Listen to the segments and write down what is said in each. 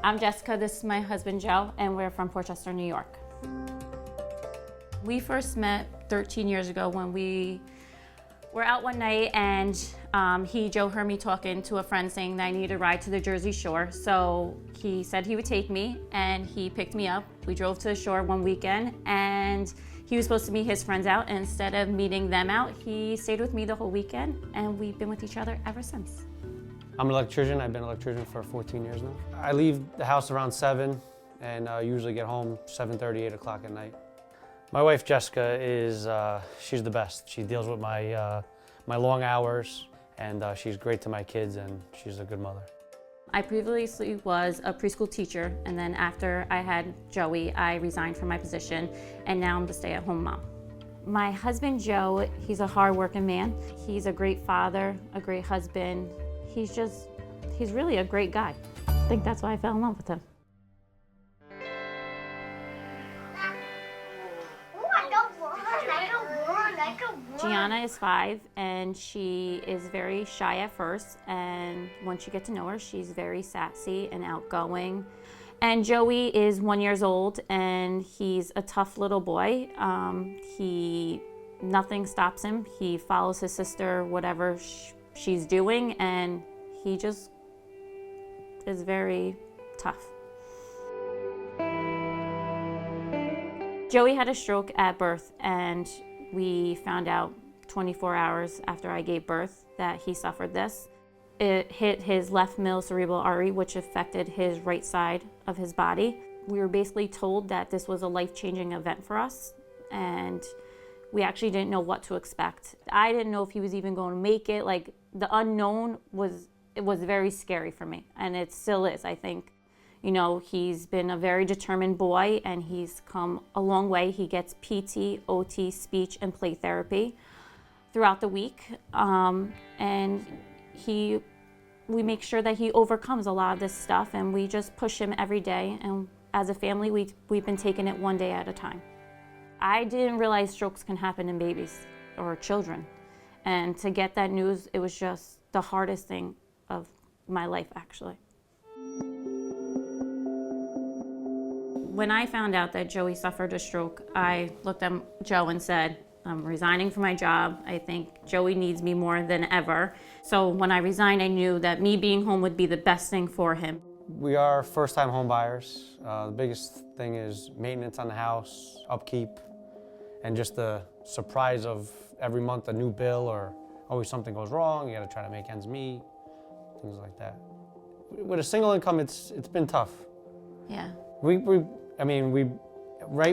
I'm Jessica, this is my husband Joe, and we're from Portchester, New York. We first met 13 years ago when we were out one night, and Joe heard me talking to a friend saying that I needed a ride to the Jersey Shore. So he said he would take me, and he picked me up. We drove to the shore one weekend, and he was supposed to meet his friends out, and instead of meeting them out, he stayed with me the whole weekend, and we've been with each other ever since. I'm an electrician. I've been an electrician for 14 years now. I leave the house around 7 and usually get home 7:30, 8 o'clock at night. My wife Jessica is, she's the best. She deals with my long hours, and she's great to my kids, and she's a good mother. I previously was a preschool teacher, and then after I had Joey, I resigned from my position, and now I'm the stay-at-home mom. My husband Joe, he's a hard-working man. He's a great father, a great husband. He's really a great guy. I think that's why I fell in love with him. Gianna is 5, and she is very shy at first, and once you get to know her, she's very sassy and outgoing. And Joey is 1 year old, and he's a tough little boy. Nothing stops him. He follows his sister, whatever she's doing, and he just is very tough. Joey had a stroke at birth, and we found out 24 hours after I gave birth that he suffered this. It hit his left middle cerebral artery, which affected his right side of his body. We were basically told that this was a life-changing event for us, and we actually didn't know what to expect. I didn't know if he was even going to make it. Like, the unknown was very scary for me, and it still is, I think. You know, he's been a very determined boy, and he's come a long way. He gets PT, OT, speech, and play therapy throughout the week, and we make sure that he overcomes a lot of this stuff, and we just push him every day. And as a family, we've been taking it one day at a time. I didn't realize strokes can happen in babies or children, and to get that news, it was just the hardest thing of my life, actually. When I found out that Joey suffered a stroke, I looked at Joe and said, I'm resigning from my job. I think Joey needs me more than ever. So when I resigned, I knew that me being home would be the best thing for him. We are first-time home buyers. The biggest thing is maintenance on the house, upkeep, and just the surprise of every month a new bill, or always something goes wrong, you gotta try to make ends meet, things like that. With a single income, it's been tough. Yeah. Right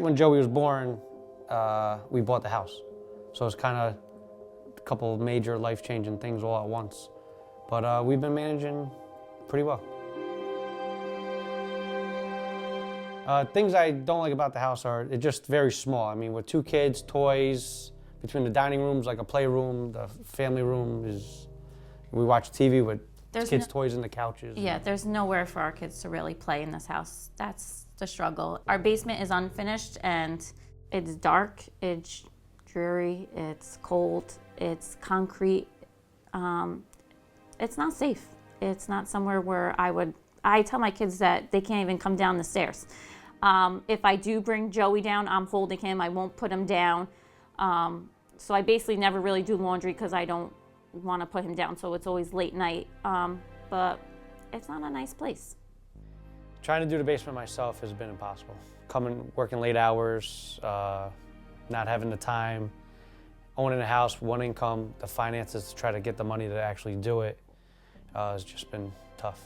when Joey was born, we bought the house. So it's kind of a couple of major life-changing things all at once. But we've been managing pretty well. Things I don't like about the house are, it's just very small. I mean, with 2 kids, toys, between the dining rooms, like a playroom, the family room we watch TV with kids' toys in the couches. Yeah, there's nowhere for our kids to really play in this house. That's the struggle. Our basement is unfinished, and it's dark, it's dreary, it's cold, it's concrete. It's not safe. It's not somewhere where I tell my kids that they can't even come down the stairs. If I do bring Joey down, I'm holding him, I won't put him down. So I basically never really do laundry because I don't want to put him down, so it's always late night. But it's not a nice place. Trying to do the basement myself has been impossible. Working late hours, not having the time, owning a house, 1 income, the finances to try to get the money to actually do it has just been tough.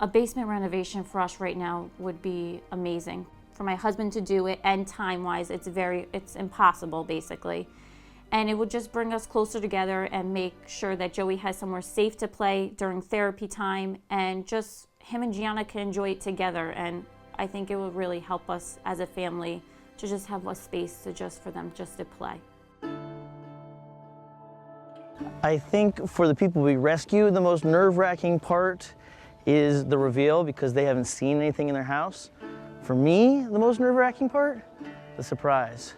A basement renovation for us right now would be amazing. For my husband to do it, and time-wise, it's impossible, basically. And it would just bring us closer together and make sure that Joey has somewhere safe to play during therapy time, and just him and Gianna can enjoy it together. And I think it would really help us as a family to just have a space for them to play. I think for the people we rescue, the most nerve-wracking part is the reveal, because they haven't seen anything in their house. For me, the most nerve-wracking part, the surprise.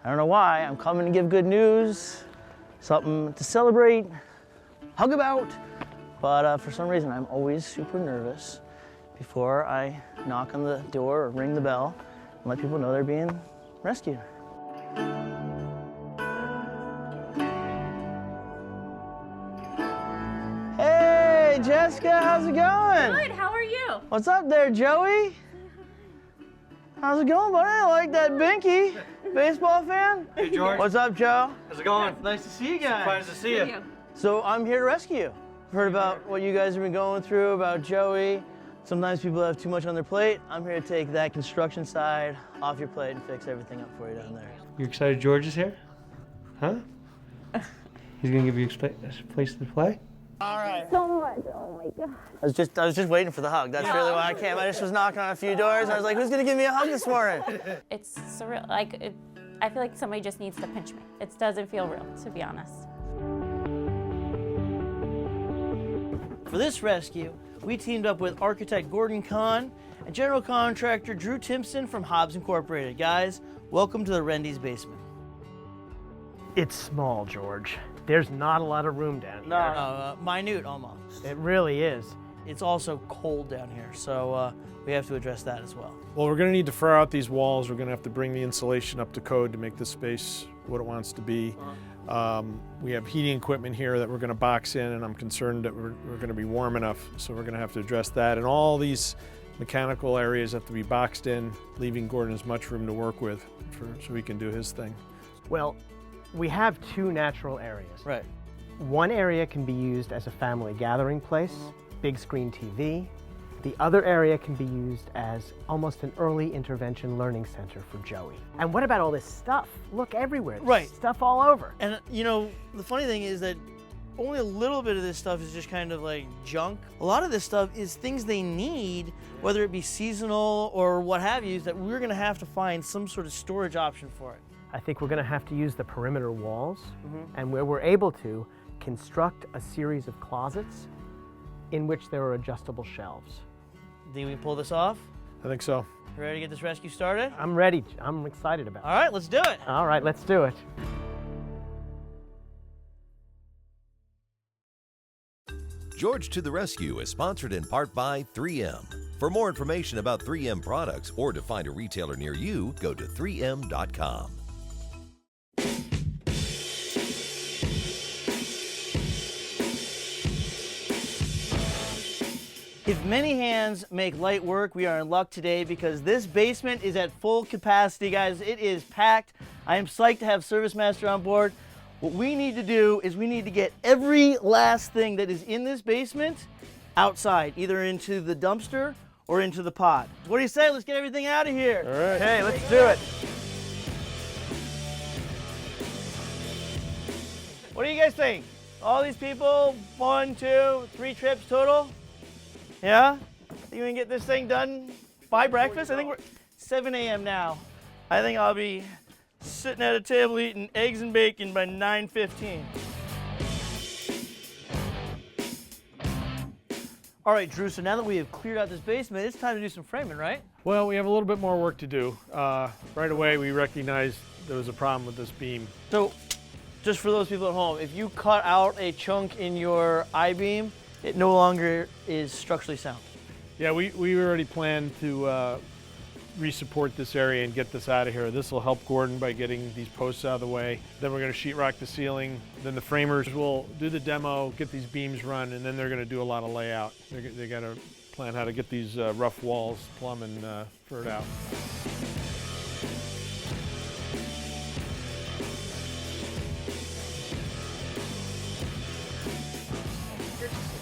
I don't know why, I'm coming to give good news, something to celebrate, hug about, but for some reason I'm always super nervous before I knock on the door or ring the bell and let people know they're being rescued. Hey, Jessica, how's it going? Good, how are you? What's up there, Joey? How's it going, buddy? I like that binky. Baseball fan? Hey, George. What's up, Joe? How's it going? Nice to see you guys. Surprised to see you. So I'm here to rescue you. I've heard about what you guys have been going through, about Joey. Sometimes people have too much on their plate. I'm here to take that construction side off your plate and fix everything up for you down there. You excited George is here? Huh? He's gonna give you a place to play? All right. So much, oh my God. I was just waiting for the hug. That's really why I came. I just was knocking on a few doors. I was like, who's gonna give me a hug this morning? It's surreal, like, I feel like somebody just needs to pinch me. It doesn't feel real, to be honest. For this rescue, we teamed up with architect Gordon KAHN and general contractor Drew Timpson from HOBBS Incorporated. Guys, welcome to the Rendi's basement. It's small, George. There's not a lot of room down here. No, minute almost. It really is. It's also cold down here, so we have to address that as well. Well, we're going to need to fur out these walls. We're going to have to bring the insulation up to code to make this space what it wants to be. We have heating equipment here that we're going to box in, and I'm concerned that we're going to be warm enough, so we're going to have to address that. And all these mechanical areas have to be boxed in, leaving Gordon as much room to work with so he can do his thing. Well, we have two natural areas. Right. One area can be used as a family gathering place, big screen TV. The other area can be used as almost an early intervention learning center for Joey. And what about all this stuff? Look everywhere. There's Right. Stuff all over. And you know, the funny thing is that only a little bit of this stuff is just kind of like junk. A lot of this stuff is things they need, whether it be seasonal or what have you, that we're gonna have to find some sort of storage option for it. I think we're going to have to use the perimeter walls, and where we're able to, construct a series of closets in which there are adjustable shelves. Think we can pull this off? I think so. Ready to get this rescue started? I'm ready. I'm excited about it. All right, let's do it. All right, let's do it. George to the Rescue is sponsored in part by 3M. For more information about 3M products or to find a retailer near you, go to 3m.com. If many hands make light work, we are in luck today because this basement is at full capacity, guys. It is packed. I am psyched to have ServiceMaster on board. What we need to do is we need to get every last thing that is in this basement outside, either into the dumpster or into the pod. What do you say? Let's get everything out of here. All right. Hey, let's do it. What do you guys think? All these people, 1, 2, 3 trips total? Yeah? Think we can get this thing done by breakfast? I think we're 7 a.m. now. I think I'll be sitting at a table eating eggs and bacon by 9:15. All right, Drew, so now that we have cleared out this basement, it's time to do some framing, right? Well, we have a little bit more work to do. Right away, we recognized there was a problem with this beam. So, just for those people at home, if you cut out a chunk in your I-beam, it no longer is structurally sound. Yeah, we already planned to re-support this area and get this out of here. This will help Gordon by getting these posts out of the way. Then we're going to sheetrock the ceiling. Then the framers will do the demo, get these beams run, and then they're going to do a lot of layout. They got to plan how to get these rough walls plumb and furred out.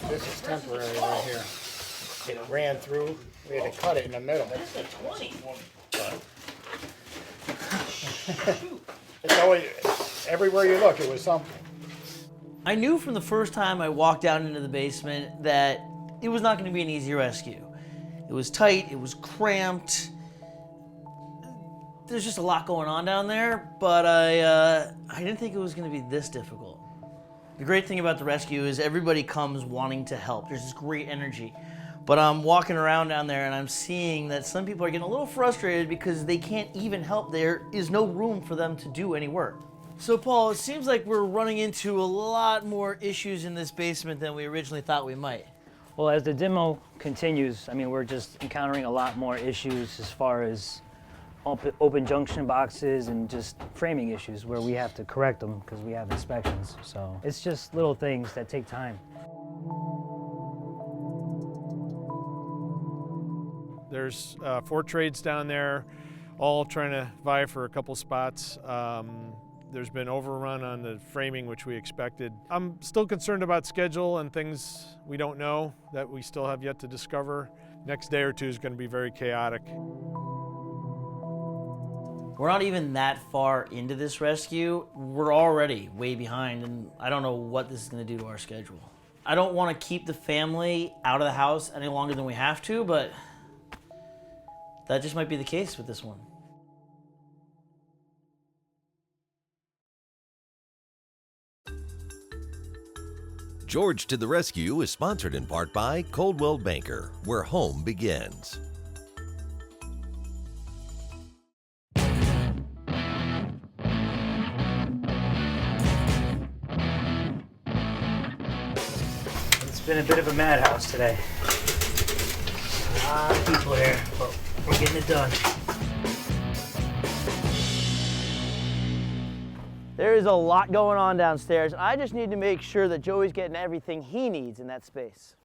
This is temporary right here. It ran through, we had to cut it in the middle. It's always, everywhere you look, it was something. I knew from the first time I walked down into the basement that it was not going to be an easy rescue. It was tight, it was cramped. There's just a lot going on down there, but I didn't think it was going to be this difficult. The great thing about the rescue is everybody comes wanting to help. There's this great energy. But I'm walking around down there and I'm seeing that some people are getting a little frustrated because they can't even help. There is no room for them to do any work. So Paul, it seems like we're running into a lot more issues in this basement than we originally thought we might. Well, as the demo continues, I mean, we're just encountering a lot more issues as far as open junction boxes and just framing issues where we have to correct them because we have inspections. So it's just little things that take time. There's 4 trades down there, all trying to vie for a couple spots. There's been overrun on the framing, which we expected. I'm still concerned about schedule and things we don't know that we still have yet to discover. Next day or two is going to be very chaotic. We're not even that far into this rescue. We're already way behind, and I don't know what this is going to do to our schedule. I don't want to keep the family out of the house any longer than we have to, but that just might be the case with this one. George to the Rescue is sponsored in part by Coldwell Banker, where home begins. It's been a bit of a madhouse today. A lot of people here, but we're getting it done. There is a lot going on downstairs. I just need to make sure that Joey's getting everything he needs in that space.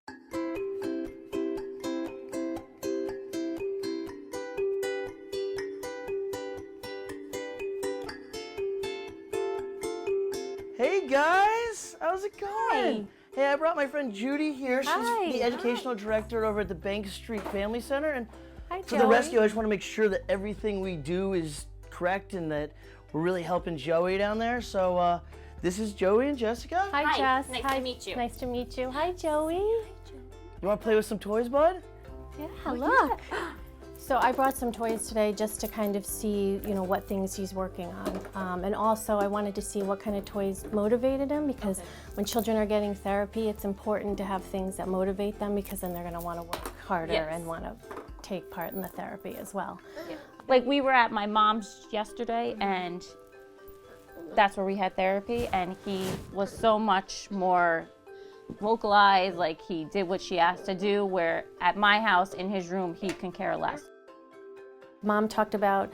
Hey guys, how's it going? Hey, I brought my friend Judy here. She's the educational director over at the Bank Street Family Center. And for the rescue, I just want to make sure that everything we do is correct and that we're really helping Joey down there. So this is Joey and Jessica. Hi, Jess. Nice to meet you. Nice to meet you. Hi, Joey. You want to play with some toys, bud? Yeah, look. So I brought some toys today just to kind of see, what things he's working on. And also I wanted to see what kind of toys motivated him, because when children are getting therapy, it's important to have things that motivate them, because then they're going to want to work harder and want to take part in the therapy as well. Yeah. Like, we were at my mom's yesterday, and that's where we had therapy, and he was so much more vocalized, like he did what she asked to do, where at my house, in his room, he can care less. Mom talked about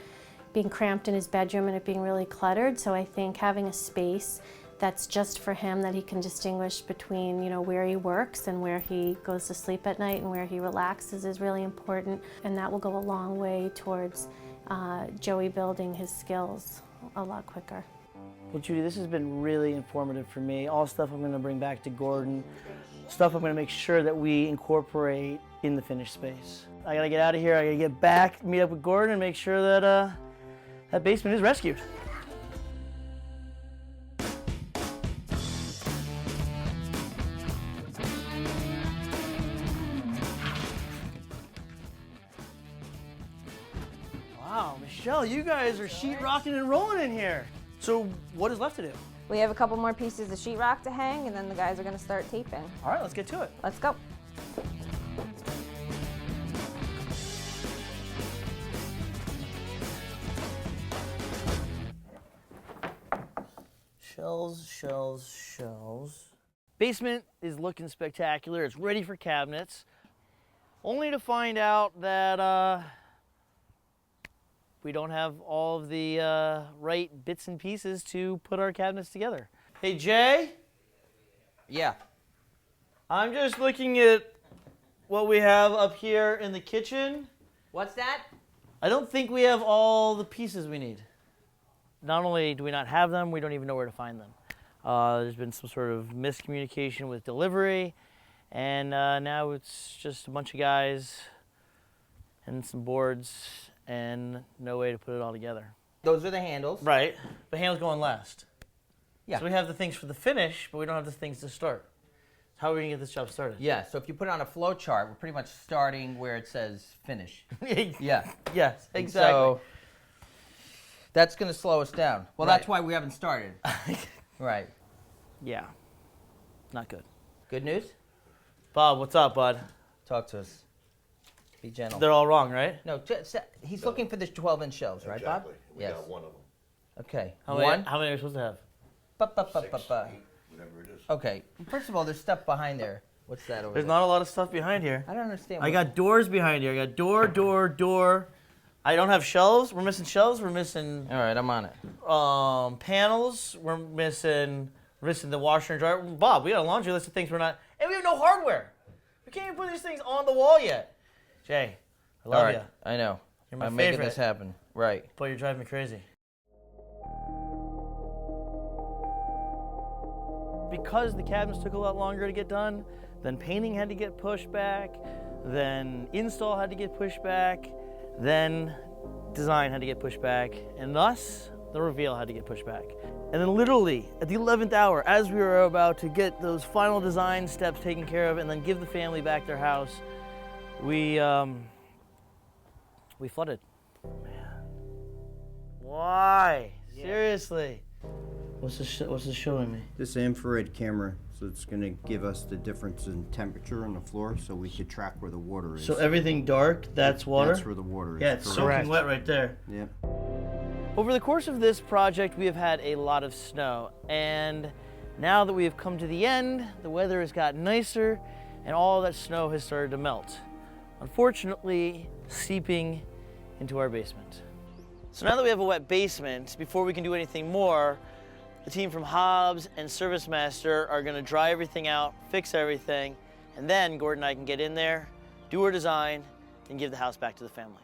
being cramped in his bedroom and it being really cluttered, so I think having a space that's just for him, that he can distinguish between, where he works and where he goes to sleep at night and where he relaxes is really important, and that will go a long way towards Joey building his skills a lot quicker. Well, Judy, this has been really informative for me. All stuff I'm going to bring back to Gordon, stuff I'm going to make sure that we incorporate in the finished space. I got to get out of here. I got to get back, meet up with Gordon, and make sure that that basement is rescued. Wow, Michelle, you guys are sheetrocking and rolling in here. So what is left to do? We have a couple more pieces of sheetrock to hang, and then the guys are going to start taping. All right, let's get to it. Let's go. Shelves, shelves, shelves. Basement is looking spectacular. It's ready for cabinets. Only to find out that we don't have all of the right bits and pieces to put our cabinets together. Hey, Jay? Yeah. I'm just looking at what we have up here in the kitchen. What's that? I don't think we have all the pieces we need. Not only do we not have them, we don't even know where to find them. There's been some sort of miscommunication with delivery, and now it's just a bunch of guys and some boards and no way to put it all together. Those are the handles. Right. The handle's going last. Yeah. So we have the things for the finish, but we don't have the things to start. How are we going to get this job started? Yeah, so if you put it on a flow chart, we're pretty much starting where it says finish. Yeah. Yes, And exactly. So that's going to slow us down. Well, Right. that's why we haven't started. Right. Yeah. Not good. Good news? Bob, what's up, bud? Talk to us. Be gentle. They're all wrong, right? No, he's looking for the 12-inch shelves, right, Bob? Exactly. We got one of them. Okay. How One. many are we supposed to have? Whatever it is. Okay. First of all, there's stuff behind there. What's that over There's there? not a lot of stuff behind here. I don't understand. I got doors behind here. I got door. I don't have shelves. We're missing shelves. We're missing All right, I'm on it. panels. We're missing the washer and dryer. Bob, we got a laundry list of things we're not, and we have no hardware. We can't even put these things on the wall yet. Jay, I love All right, you. I know. You're my I'm making favorite. this happen. Right. Boy, you're driving me crazy. Because the cabinets took a lot longer to get done, then painting had to get pushed back, then install had to get pushed back, then design had to get pushed back, and thus the reveal had to get pushed back. And then literally at the 11th hour, as we were about to get those final design steps taken care of and then give the family back their house, we flooded. Man. Why? Yeah. Seriously. What's this showing me? This infrared camera, so it's going to give us the difference in temperature on the floor, so we could track where the water is. So everything dark, that's water? That's where the water is. Yeah, it's soaking wet right there. Yep. Over the course of this project, we have had a lot of snow, and now that we have come to the end, the weather has gotten nicer, and all that snow has started to melt. Unfortunately, seeping into our basement. So now that we have a wet basement, before we can do anything more, the team from HOBBS and ServiceMaster are gonna dry everything out, fix everything, and then Gordon and I can get in there, do our design, and give the house back to the family.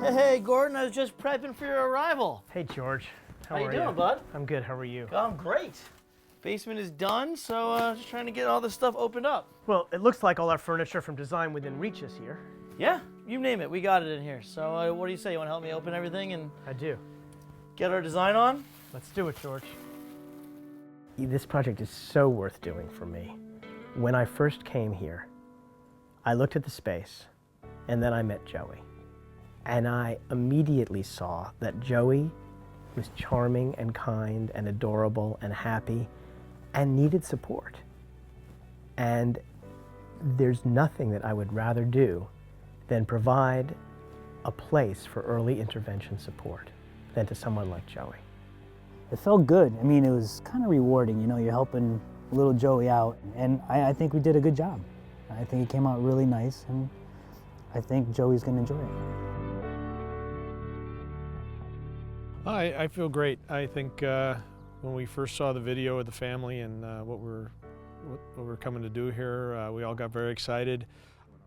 Hey, Gordon, I was just prepping for your arrival. Hey, George. How you doing, bud? I'm good. How are you? Oh, I'm great. Basement is done, so just trying to get all this stuff opened up. Well, it looks like all our furniture from Design Within Reach is here. Yeah, you name it. We got it in here. So what do you say? You want to help me open everything and I do. get our design on? Let's do it, George. This project is so worth doing for me. When I first came here, I looked at the space, and then I met Joey. And I immediately saw that Joey was charming and kind and adorable and happy and needed support. And there's nothing that I would rather do than provide a place for early intervention support than to someone like Joey. It felt good. I mean, it was kind of rewarding. You know, you're helping little Joey out, and I think we did a good job. I think it came out really nice, and I think Joey's going to enjoy it. I feel great. I think when we first saw the video of the family and what we're coming to do here, we all got very excited.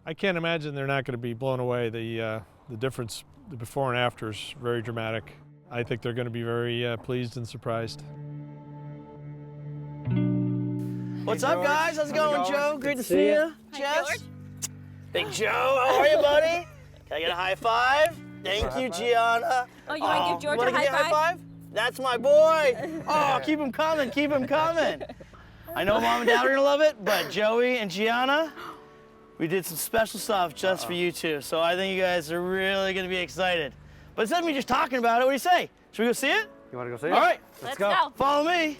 I can't imagine they're not going to be blown away. The difference, the before and after, is very dramatic. I think they're going to be very pleased and surprised. What's up, guys? How's it going, Joe? Great to see you. Jess? Big Joe, how are you, buddy? Can I get a high five? Thank you, Gianna. Oh, you want to give George a high five? That's my boy. Oh, keep him coming, keep him coming. I know Mom and Dad are gonna love it, but Joey and Gianna, we did some special stuff just for you two. So I think you guys are really gonna be excited. But instead of me just talking about it, what do you say? Should we go see it? You want to go see it? All right, Let's go. follow me.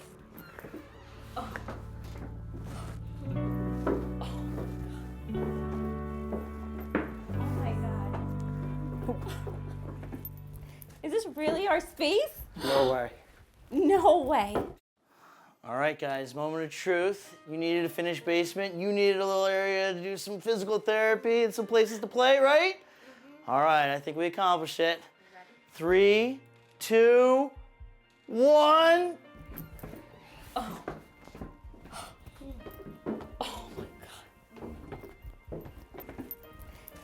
Is this really our space? No way. No way. All right, guys, moment of truth. You needed a finished basement. You needed a little area to do some physical therapy and some places to play, right? All right, I think we accomplished it. 3, 2, 1. Oh.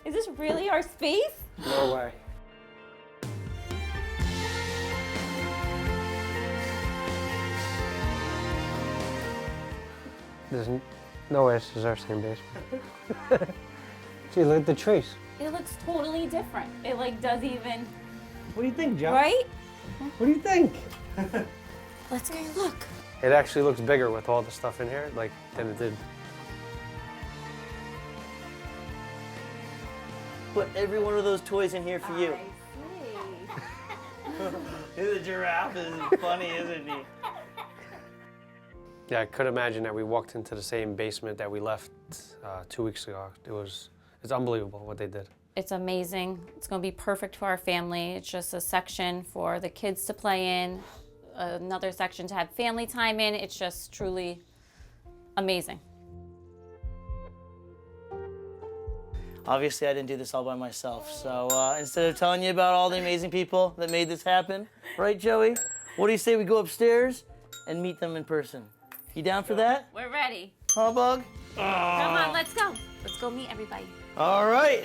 Is this really our space? No way. There's no way this is our same basement. Gee, look at the trees. It looks totally different. It like does even, What do you think, Joe? right? What do you think? Let's go look. It actually looks bigger with all the stuff in here, like, than it did. Put every one of those toys in here for you. The giraffe is funny, isn't he? Yeah, I could imagine that we walked into the same basement that we left 2 weeks ago. It's unbelievable what they did. It's amazing. It's going to be perfect for our family. It's just a section for the kids to play in, another section to have family time in. It's just truly amazing. Obviously, I didn't do this all by myself. So instead of telling you about all the amazing people that made this happen, right, Joey? What do you say we go upstairs and meet them in person? You down for that? We're ready. Huh, Bug? Come on, let's go. Let's go meet everybody. All right.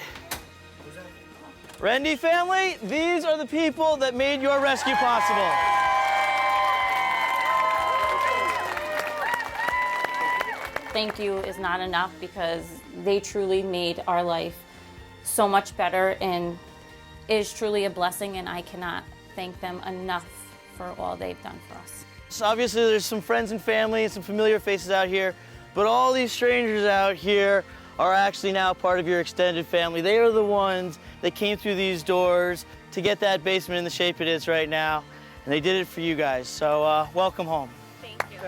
Rende family, these are the people that made your rescue possible. Thank you is not enough because they truly made our life so much better, and it is truly a blessing, and I cannot thank them enough for all they've done for us. So obviously there's some friends and family and some familiar faces out here, but all these strangers out here are actually now part of your extended family. They are the ones that came through these doors to get that basement in the shape it is right now, and they did it for you guys. So welcome home. Thank you.